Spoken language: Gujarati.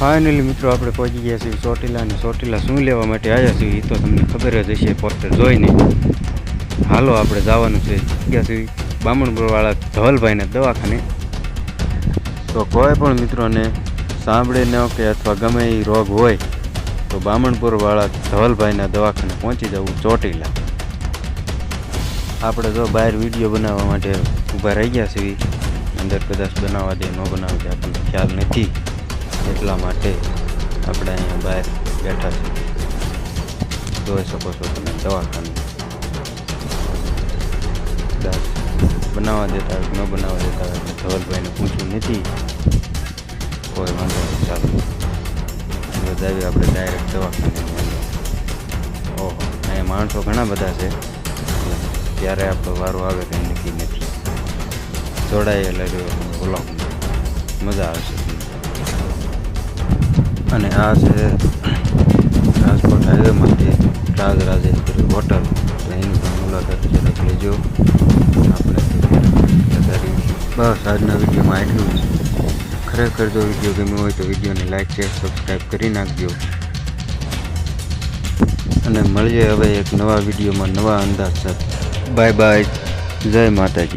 ફાઇનલી મિત્રો આપણે પહોંચી ગયા છીએ ચોટીલા, અને ચોટીલા શું લેવા માટે આવ્યા છીએ એ તો તમને ખબર જ હશે પોસ્ટર જોઈને. હાલો આપણે જવાનું છે ગયા છીએ બામણપુરવાળા ધવલભાઈને દવાખાને. તો કોઈ પણ મિત્રોને સાંભળીને કે અથવા ગમે એ રોગ હોય તો બામણપુરવાળા ધવલભાઈના દવાખાને પહોંચી જવું ચોટીલા. આપણે જો બહાર વિડીયો બનાવવા માટે ઊભા રહી ગયા છીએ, અંદર કદાચ બનાવવા દે ન બનાવવા દે આપણને ખ્યાલ નથી, એટલા માટે આપણે અહીંયા બહાર બેઠા છીએ. જોઈ શકો છો તમે દવાખાનું. કદાચ બનાવવા દેતા હોય ન બનાવવા દેતા હોય એટલે ધવલભાઈને પૂછવું નથી, કોઈ વાંધો નહીં. ચાલો જાવી આપણે ડાયરેક્ટ દવાખાને. ઓહો, અહીંયા માણસો ઘણા બધા છે, ત્યારે આપણો વારો આવે કંઈ નક્કી નથી. જોડાયેલા રહ્યો બોલો, મજા આવશે. અને આ છે રાજકોટ હાઈવેમાંથી રાજ રાજેશ્વરી હોટલ, તો એની પણ મુલાકાત જરાક લેજો. આપણે બસ આજના વિડીયોમાં આટલું જ. ખરેખર જો વિડીયો ગમ્યો હોય તો વિડીયોને લાઈક શેર સબસ્ક્રાઈબ કરી નાખજો. અને મળીએ હવે એક નવા વિડીયોમાં નવા અંદાજ સાથે. બાય બાય, જય માતાજી.